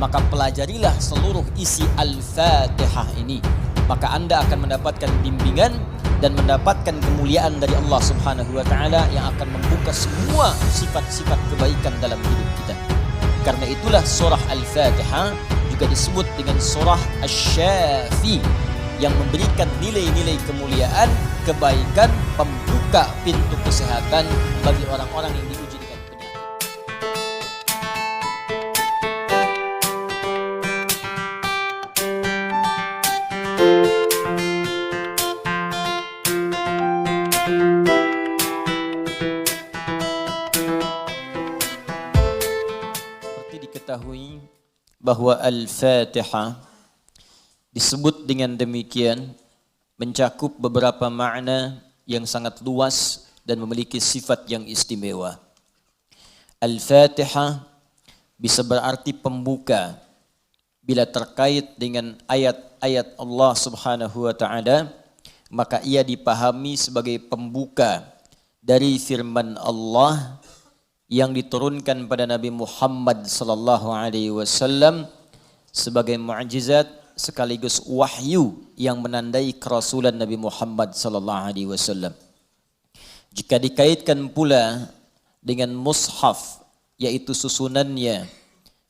maka pelajarilah seluruh isi Al-Fatihah ini. Maka Anda akan mendapatkan bimbingan dan mendapatkan kemuliaan dari Allah Subhanahu wa taala yang akan membuka semua sifat-sifat kebaikan dalam hidup kita. Karena itulah surah Al-Fatihah juga disebut dengan surah Asy-Syafi yang memberikan nilai-nilai kemuliaan, kebaikan, pembuka pintu kesehatan bagi orang-orang yang diuji dengan penyakit. Seperti diketahui bahwa Al-Fatihah disebut dengan demikian mencakup beberapa makna yang sangat luas dan memiliki sifat yang istimewa. Al-Fatihah bisa berarti pembuka bila terkait dengan ayat-ayat Allah Subhanahu wa taala, maka ia dipahami sebagai pembuka dari firman Allah yang diturunkan pada Nabi Muhammad sallallahu alaihi wasallam sebagai mukjizat sekaligus wahyu yang menandai kerasulan Nabi Muhammad sallallahu alaihi wasallam. Jika dikaitkan pula dengan mushaf, yaitu susunannya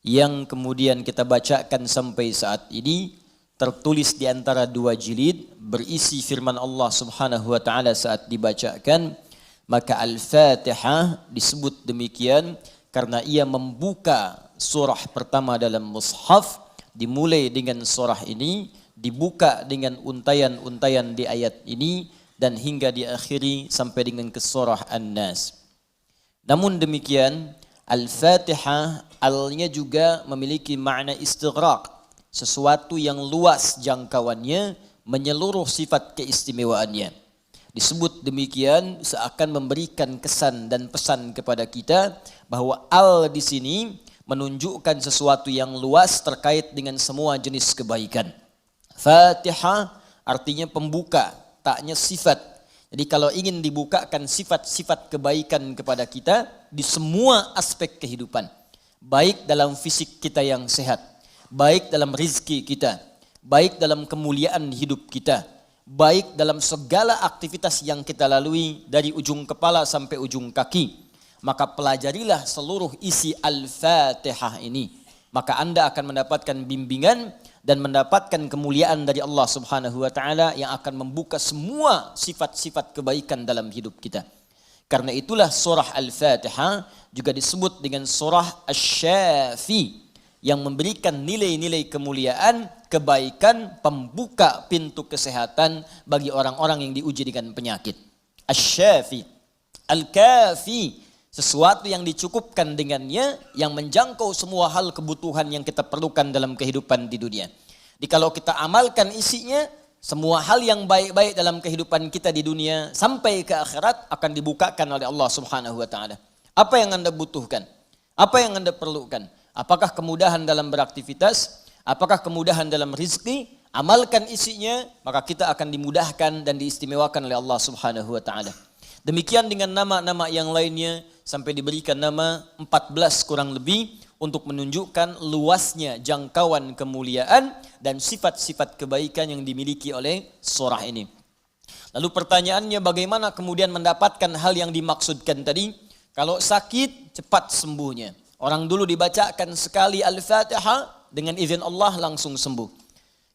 yang kemudian kita bacakan sampai saat ini, tertulis di antara dua jilid berisi firman Allah Subhanahu wa taala saat dibacakan, maka Al-Fatihah disebut demikian karena ia membuka surah pertama dalam mushaf. Dimulai dengan surah ini, dibuka dengan untayan-untayan di ayat ini, dan hingga diakhiri sampai dengan ke surah An-Nas. Namun demikian, Al-Fatihah alnya juga memiliki makna istighraq, sesuatu yang luas jangkauannya, menyeluruh sifat keistimewaannya. Disebut demikian seakan memberikan kesan dan pesan kepada kita bahwa al di sini menunjukkan sesuatu yang luas terkait dengan semua jenis kebaikan. Fatihah artinya pembuka, taknya sifat. Jadi kalau ingin dibukakan sifat-sifat kebaikan kepada kita di semua aspek kehidupan, baik dalam fisik kita yang sehat, baik dalam rizki kita, baik dalam kemuliaan hidup kita, baik dalam segala aktivitas yang kita lalui dari ujung kepala sampai ujung kaki, maka pelajarilah seluruh isi Al-Fatihah ini. Maka Anda akan mendapatkan bimbingan dan mendapatkan kemuliaan dari Allah Subhanahu wa taala yang akan membuka semua sifat-sifat kebaikan dalam hidup kita. Karena itulah surah Al-Fatihah juga disebut dengan surah Asy-Syafi yang memberikan nilai-nilai kemuliaan, kebaikan, pembuka pintu kesehatan bagi orang-orang yang diuji dengan penyakit. Asy-Syafi, Al-Kafi, sesuatu yang dicukupkan dengannya, yang menjangkau semua hal kebutuhan yang kita perlukan dalam kehidupan di dunia. Jadi kalau kita amalkan isinya, semua hal yang baik-baik dalam kehidupan kita di dunia sampai ke akhirat akan dibukakan oleh Allah Subhanahu wa taala. Apa yang Anda butuhkan? Apa yang Anda perlukan? Apakah kemudahan dalam beraktivitas? Apakah kemudahan dalam rizki? Amalkan isinya, maka kita akan dimudahkan dan diistimewakan oleh Allah Subhanahu wa taala. Demikian dengan nama-nama yang lainnya sampai diberikan nama 14 kurang lebih untuk menunjukkan luasnya jangkauan kemuliaan dan sifat-sifat kebaikan yang dimiliki oleh surah ini. Lalu pertanyaannya, bagaimana kemudian mendapatkan hal yang dimaksudkan tadi? Kalau sakit, cepat sembuhnya. Orang dulu dibacakan sekali Al-Fatihah, dengan izin Allah langsung sembuh.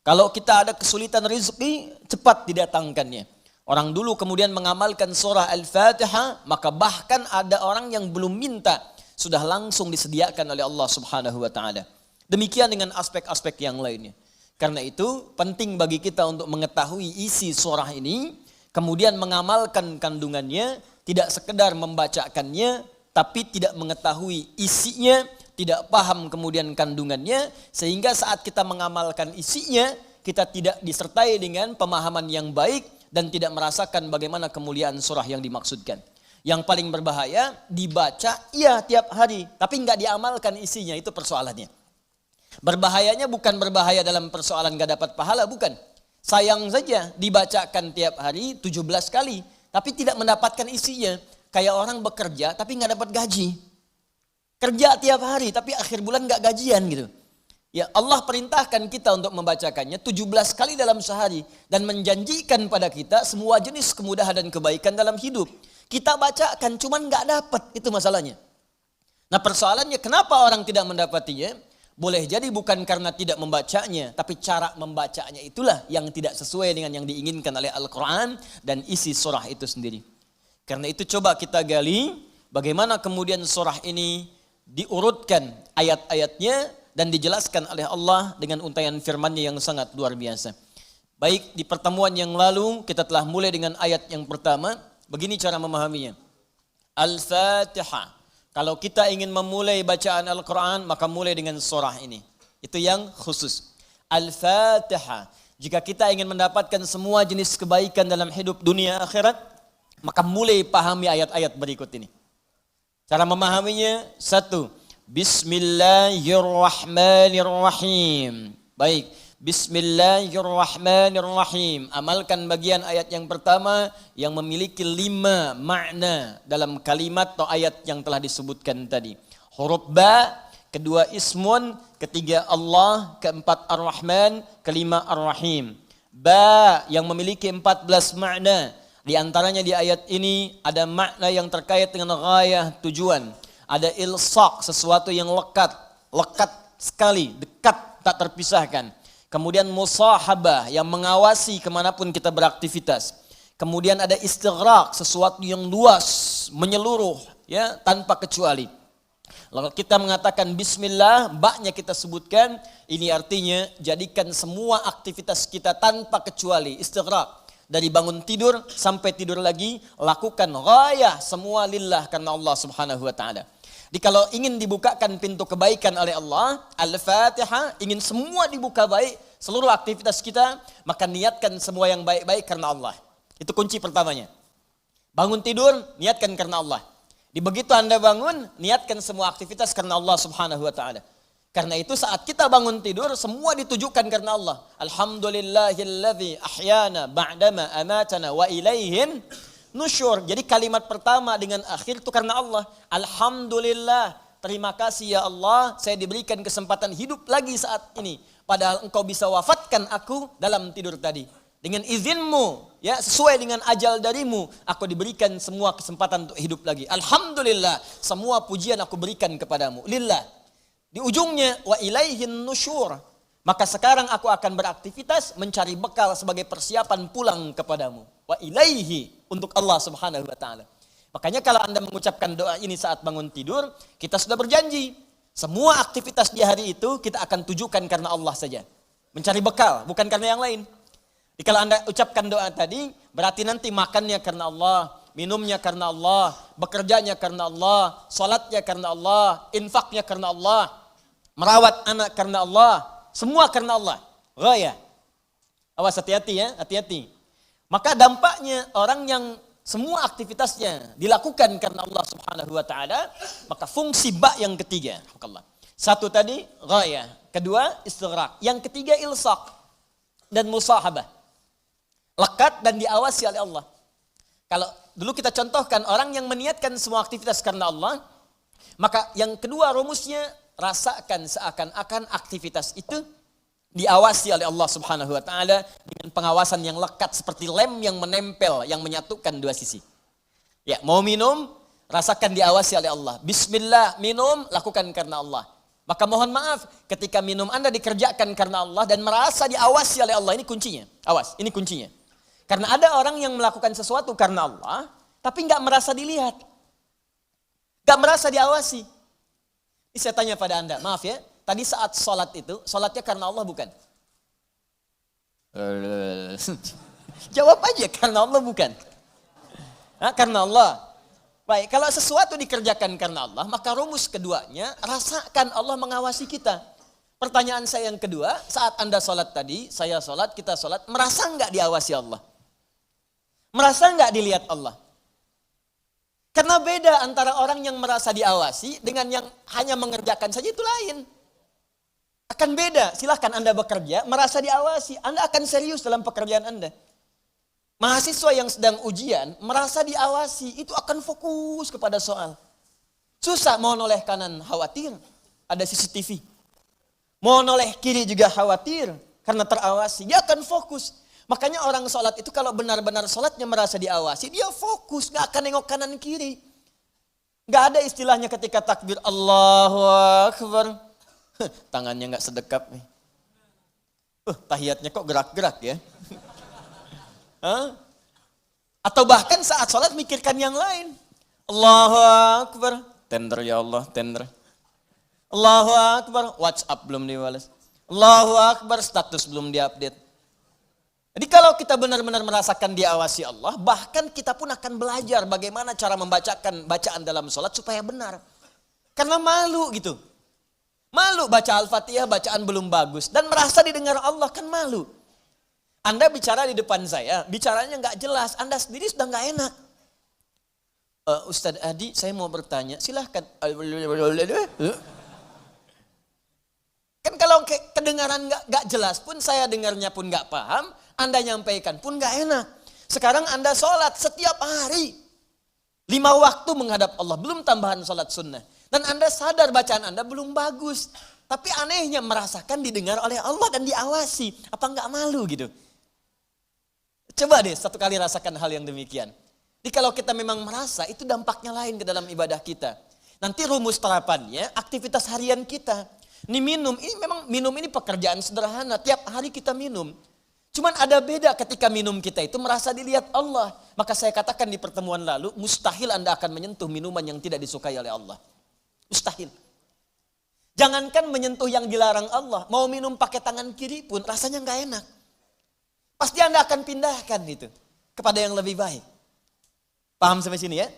Kalau kita ada kesulitan rezeki, cepat didatangkannya. Orang dulu kemudian mengamalkan surah Al-Fatihah, maka bahkan ada orang yang belum minta, sudah langsung disediakan oleh Allah Subhanahu wa taala. Demikian dengan aspek-aspek yang lainnya. Karena itu penting bagi kita untuk mengetahui isi surah ini, kemudian mengamalkan kandungannya, tidak sekedar membacakannya, tapi tidak mengetahui isinya, tidak paham kemudian kandungannya, sehingga saat kita mengamalkan isinya, kita tidak disertai dengan pemahaman yang baik, dan tidak merasakan bagaimana kemuliaan surah yang dimaksudkan. Yang paling berbahaya, dibaca iya tiap hari, tapi nggak diamalkan isinya, itu persoalannya. Berbahayanya bukan berbahaya dalam persoalan nggak dapat pahala, bukan. Sayang saja dibacakan tiap hari 17 kali, tapi tidak mendapatkan isinya. Kayak orang bekerja tapi nggak dapat gaji. Kerja tiap hari tapi akhir bulan nggak gajian gitu. Ya, Allah perintahkan kita untuk membacakannya 17 kali dalam sehari dan menjanjikan pada kita semua jenis kemudahan dan kebaikan dalam hidup. Kita bacakan cuman nggak dapat, itu masalahnya. Nah, persoalannya kenapa orang tidak mendapatinya? Boleh jadi bukan karena tidak membacanya, tapi cara membacanya itulah yang tidak sesuai dengan yang diinginkan oleh Al-Quran dan isi surah itu sendiri. Karena itu coba kita gali bagaimana kemudian surah ini diurutkan ayat-ayatnya dan dijelaskan oleh Allah dengan untaian firman-Nya yang sangat luar biasa. Baik, di pertemuan yang lalu kita telah mulai dengan ayat yang pertama. Begini cara memahaminya. Al-Fatihah. Kalau kita ingin memulai bacaan Al-Quran, maka mulai dengan surah ini. Itu yang khusus. Al-Fatihah. Jika kita ingin mendapatkan semua jenis kebaikan dalam hidup dunia akhirat, maka mulai pahami ayat-ayat berikut ini. Cara memahaminya, satu. Bismillahirrahmanirrahim. Baik, Bismillahirrahmanirrahim. Amalkan bagian ayat yang pertama yang memiliki 5 makna dalam kalimat atau ayat yang telah disebutkan tadi. Huruf ba, kedua ismun, ketiga Allah, keempat ar-Rahman, kelima ar-Rahim. Ba yang memiliki 14 makna. Di antaranya di ayat ini ada makna yang terkait dengan ghayah, tujuan. Ada ilsaq, sesuatu yang lekat sekali, dekat, tak terpisahkan. Kemudian musahabah, yang mengawasi kemanapun kita beraktivitas. Kemudian ada istighraq, sesuatu yang luas, menyeluruh, ya, tanpa kecuali. Lalu kita mengatakan bismillah, baknya kita sebutkan, ini artinya jadikan semua aktivitas kita tanpa kecuali, istighraq. Dari bangun tidur sampai tidur lagi, lakukan ghayah semua lillah karena Allah Subhanahu wa taala. Jadi kalau ingin dibukakan pintu kebaikan oleh Allah, Al-Fatihah, ingin semua dibuka baik, seluruh aktivitas kita, maka niatkan semua yang baik-baik karena Allah. Itu kunci pertamanya. Bangun tidur, niatkan karena Allah. Di begitu Anda bangun, niatkan semua aktivitas karena Allah Subhanahu wa taala. Karena itu saat kita bangun tidur, semua ditujukan karena Allah. Alhamdulillahilladzi ahyana ba'dama amatana wa ilaihin nusyur. Jadi kalimat pertama dengan akhir itu karena Allah. Alhamdulillah, terima kasih ya Allah, saya diberikan kesempatan hidup lagi saat ini. Padahal engkau bisa wafatkan aku dalam tidur tadi. Dengan izinmu, ya, sesuai dengan ajal darimu, aku diberikan semua kesempatan untuk hidup lagi. Alhamdulillah, semua pujian aku berikan kepadamu. Lillah. Di ujungnya, wa ilaihin nusyur. Maka sekarang aku akan beraktivitas mencari bekal sebagai persiapan pulang kepadamu. Wa ilaihi, untuk Allah Subhanahu wa taala. Makanya kalau Anda mengucapkan doa ini saat bangun tidur, kita sudah berjanji. Semua aktivitas di hari itu kita akan tujukan karena Allah saja. Mencari bekal, bukan karena yang lain. Jadi kalau Anda ucapkan doa tadi, berarti nanti makannya karena Allah, minumnya karena Allah, bekerjanya karena Allah, salatnya karena Allah, infaknya karena Allah, merawat anak karena Allah, semua karena Allah. Ghayah. Awas, hati-hati ya, hati-hati. Maka dampaknya orang yang semua aktivitasnya dilakukan karena Allah Subhanahu wa taala, maka fungsi ba yang ketiga. Satu tadi ghayah, kedua istighraq, yang ketiga ilsaq dan musahabah. Lekat dan diawasi oleh Allah. Kalau dulu kita contohkan orang yang meniatkan semua aktivitas karena Allah, maka yang kedua rumusnya, rasakan seakan-akan aktivitas itu diawasi oleh Allah Subhanahu wa taala dengan pengawasan yang lekat seperti lem yang menempel, yang menyatukan dua sisi. Ya, mau minum, rasakan diawasi oleh Allah. Bismillah, minum, lakukan karena Allah. Maka mohon maaf, ketika minum Anda dikerjakan karena Allah dan merasa diawasi oleh Allah, ini kuncinya. Awas, ini kuncinya. Karena ada orang yang melakukan sesuatu karena Allah, tapi nggak merasa dilihat. Nggak merasa diawasi. Ini saya tanya pada Anda, maaf ya, tadi saat sholat itu, sholatnya karena Allah bukan? Jawab aja, karena Allah bukan? Nah, karena Allah. Baik, kalau sesuatu dikerjakan karena Allah, maka rumus keduanya, rasakan Allah mengawasi kita. Pertanyaan saya yang kedua, saat Anda sholat tadi, saya sholat, kita sholat, merasa nggak diawasi Allah? Merasa nggak dilihat Allah? Karena beda antara orang yang merasa diawasi dengan yang hanya mengerjakan saja, itu lain. Akan beda, silahkan Anda bekerja, merasa diawasi, Anda akan serius dalam pekerjaan Anda. Mahasiswa yang sedang ujian, merasa diawasi, itu akan fokus kepada soal. Susah, mohon oleh kanan, khawatir, ada CCTV. Mau noleh kiri juga khawatir karena terawasi. Dia akan fokus. Makanya orang sholat itu kalau benar-benar sholatnya merasa diawasi, dia fokus, gak akan nengok kanan kiri. Gak ada istilahnya ketika takbir Allahu Akbar. Tangannya gak sedekap nih. Tahiyatnya kok gerak-gerak ya. Atau bahkan saat sholat mikirkan yang lain. Allahu Akbar. Tender ya Allah, tender. Allahu Akbar, WhatsApp belum dibalas. Allahu Akbar, status belum diupdate. Jadi kalau kita benar-benar merasakan diawasi Allah, bahkan kita pun akan belajar bagaimana cara membacakan bacaan dalam sholat supaya benar. Karena malu gitu. Malu baca Al-Fatihah, bacaan belum bagus. Dan merasa didengar Allah, kan malu. Anda bicara di depan saya, bicaranya nggak jelas, Anda sendiri sudah nggak enak. Ustadz Adi, saya mau bertanya, silahkan. Kan kalau kedengaran gak jelas pun, saya dengarnya pun gak paham, Anda nyampaikan pun gak enak. Sekarang Anda sholat setiap hari. 5 waktu menghadap Allah, belum tambahan sholat sunnah. Dan Anda sadar bacaan Anda belum bagus. Tapi anehnya merasakan didengar oleh Allah dan diawasi. Apa gak malu gitu? Coba deh satu kali rasakan hal yang demikian. Jadi kalau kita memang merasa, itu dampaknya lain ke dalam ibadah kita. Nanti rumus terapannya, aktivitas harian kita. Ini minum ini pekerjaan sederhana, tiap hari kita minum. Cuman ada beda ketika minum kita itu merasa dilihat Allah. Maka saya katakan di pertemuan lalu, mustahil Anda akan menyentuh minuman yang tidak disukai oleh Allah. Mustahil. Jangankan menyentuh yang dilarang Allah, mau minum pakai tangan kiri pun rasanya nggak enak. Pasti Anda akan pindahkan itu kepada yang lebih baik. Paham sampai sini ya?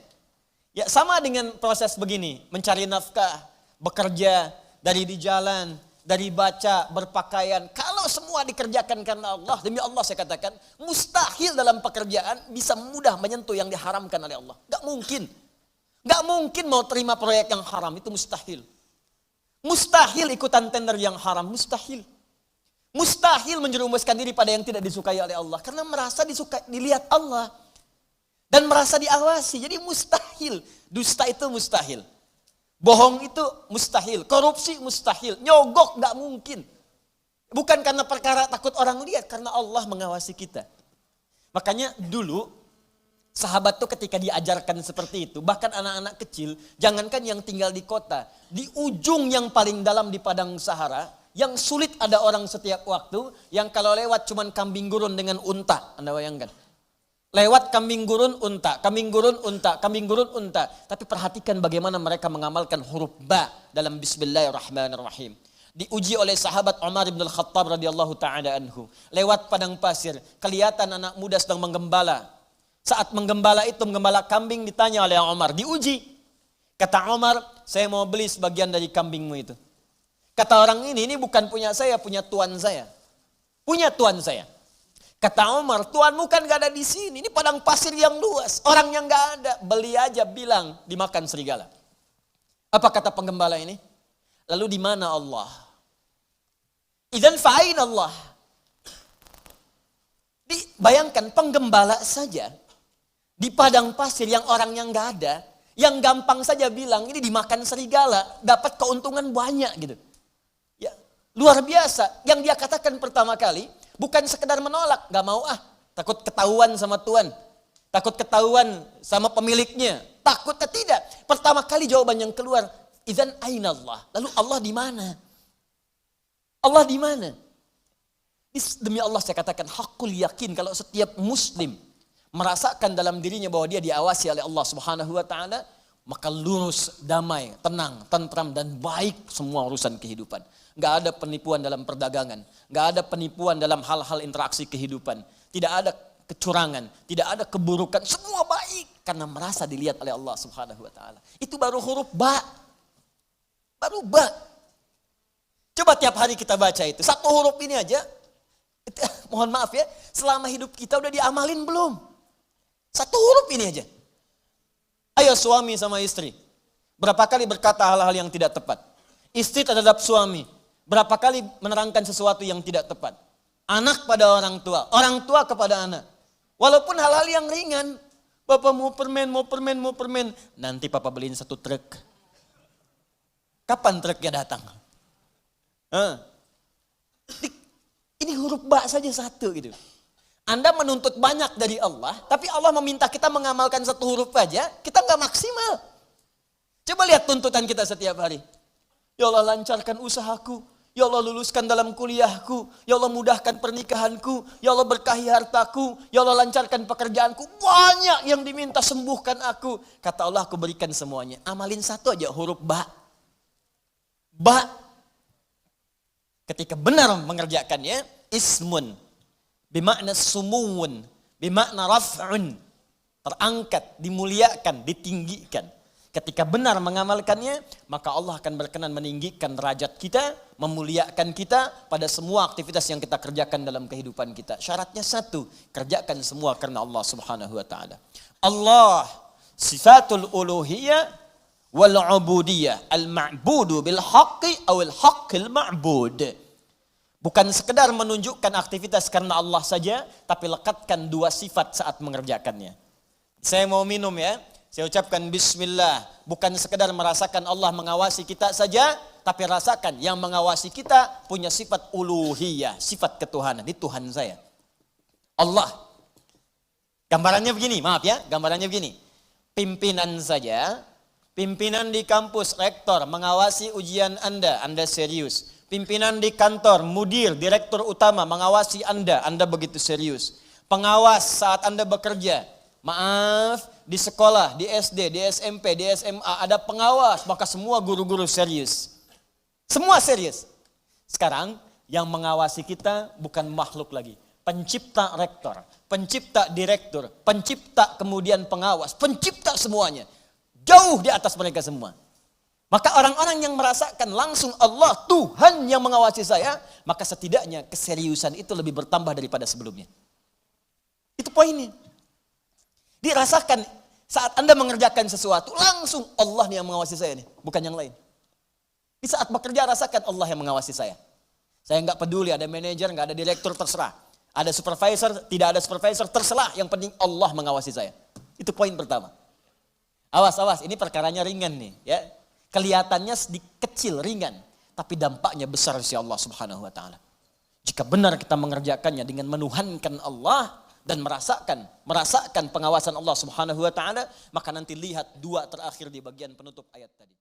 Ya sama dengan proses begini, mencari nafkah, bekerja, dari di jalan, dari baca, berpakaian. Kalau semua dikerjakan karena Allah, demi Allah saya katakan, mustahil dalam pekerjaan bisa mudah menyentuh yang diharamkan oleh Allah. Gak mungkin. Gak mungkin mau terima proyek yang haram, itu mustahil. Mustahil ikutan tender yang haram, mustahil. Mustahil menjerumuskan diri pada yang tidak disukai oleh Allah. Karena merasa dilihat Allah. Dan merasa diawasi, jadi mustahil. Dusta itu mustahil. Bohong itu mustahil, korupsi mustahil, nyogok gak mungkin. Bukan karena perkara takut orang lihat, karena Allah mengawasi kita. Makanya dulu, sahabat tuh ketika diajarkan seperti itu, bahkan anak-anak kecil, jangankan yang tinggal di kota, di ujung yang paling dalam di padang Sahara, yang sulit ada orang setiap waktu, yang kalau lewat cuman kambing gurun dengan unta, Anda bayangkan. Lewat kambing gurun unta, kambing gurun unta, kambing gurun unta. Tapi perhatikan bagaimana mereka mengamalkan huruf ba dalam Bismillahirrahmanirrahim. Diuji oleh sahabat Umar bin Al-Khattab radhiyallahu ta'ala anhu. Lewat padang pasir, kelihatan anak muda sedang menggembala. Saat menggembala itu, menggembala kambing, ditanya oleh Umar, diuji. Kata Umar, saya mau beli sebagian dari kambingmu itu. Kata orang ini bukan punya saya, punya tuan saya. Punya tuan saya. Kata Umar, tuanmu kan gak ada di sini. Ini padang pasir yang luas. Orang yang gak ada. Beli aja, bilang dimakan serigala. Apa kata penggembala ini? Lalu di mana Allah? Idzan fa'ain Allah. Bayangkan penggembala saja. Di padang pasir yang orang yang gak ada. Yang gampang saja bilang ini dimakan serigala. Dapat keuntungan banyak gitu. Ya, luar biasa. Yang dia katakan pertama kali. Bukan sekedar menolak, gak mau takut ketahuan sama tuan, takut ketahuan sama pemiliknya, takutnya tidak. Pertama kali jawaban yang keluar, idzan aina Allah. Lalu Allah di mana? Allah di mana? Demi Allah saya katakan hakul yakin kalau setiap muslim merasakan dalam dirinya bahwa dia diawasi oleh Allah Subhanahu wa taala, maka lurus, damai, tenang, tentram dan baik semua urusan kehidupan. Gak ada penipuan dalam perdagangan. Gak ada penipuan dalam hal-hal interaksi kehidupan. Tidak ada kecurangan. Tidak ada keburukan. Semua baik. Karena merasa dilihat oleh Allah Subhanahu wa ta'ala. Itu baru huruf ba. Baru ba. Coba tiap hari kita baca itu. Satu huruf ini aja. Mohon maaf ya. Selama hidup kita udah diamalin belum? Satu huruf ini aja. Ayo suami sama istri. Berapa kali berkata hal-hal yang tidak tepat. Istri terhadap suami. Berapa kali menerangkan sesuatu yang tidak tepat. Anak pada orang tua kepada anak. Walaupun hal-hal yang ringan. Bapak mau permen. Nanti papa beliin 1 truk. Kapan truknya datang? ba saja satu gitu. Anda menuntut banyak dari Allah, tapi Allah meminta kita mengamalkan satu huruf aja, kita nggak maksimal. Coba lihat tuntutan kita setiap hari. Ya Allah lancarkan usahaku, ya Allah luluskan dalam kuliahku, ya Allah mudahkan pernikahanku, ya Allah berkahi hartaku, ya Allah lancarkan pekerjaanku. Banyak yang diminta, sembuhkan aku. Kata Allah, aku berikan semuanya. Amalin satu aja huruf ba. Ba. Ketika benar mengerjakannya, ismun, bimakna sumuun, bimakna raf'un, terangkat, dimuliakan, ditinggikan. Ketika benar mengamalkannya, maka Allah akan berkenan meninggikan derajat kita, memuliakan kita pada semua aktivitas yang kita kerjakan dalam kehidupan kita. Syaratnya satu, kerjakan semua karena Allah Subhanahu wa taala. Allah sifatul uluhiyah wal ubudiyah, al-ma'budu bil haqqi awil haqqil ma'bud. Bukan sekedar menunjukkan aktivitas karena Allah saja, tapi lekatkan dua sifat saat mengerjakannya. Saya mau minum ya. Saya ucapkan bismillah, bukan sekedar merasakan Allah mengawasi kita saja, tapi rasakan yang mengawasi kita punya sifat uluhiyah, sifat ketuhanan. Ini Tuhan saya. Allah. Gambarannya begini, maaf ya, gambarannya begini. Pimpinan saja, pimpinan di kampus, rektor mengawasi ujian Anda serius. Pimpinan di kantor, mudir, direktur utama mengawasi Anda begitu serius. Pengawas saat Anda bekerja, maaf, di sekolah, di SD, di SMP, di SMA ada pengawas, maka semua guru-guru serius. Semua serius. Sekarang yang mengawasi kita bukan makhluk lagi. Pencipta rektor, pencipta direktur, pencipta kemudian pengawas, pencipta semuanya. Jauh di atas mereka semua. Maka orang-orang yang merasakan langsung Allah, Tuhan yang mengawasi saya, maka setidaknya keseriusan itu lebih bertambah daripada sebelumnya. Itu poinnya. Dirasakan saat Anda mengerjakan sesuatu, langsung Allah yang mengawasi saya nih, bukan yang lain. Di saat bekerja rasakan Allah yang mengawasi saya. Saya nggak peduli ada manajer, nggak ada direktur, terserah. Ada supervisor, tidak ada supervisor, terserah. Yang penting Allah mengawasi saya. Itu poin pertama. Awas, ini perkaranya ringan nih, ya. Kelihatannya sedikit kecil, ringan, tapi dampaknya besar si Allah Subhanahu wa taala. Jika benar kita mengerjakannya dengan menuhankan Allah dan merasakan pengawasan Allah Subhanahu wa taala, maka nanti lihat dua terakhir di bagian penutup ayat tadi.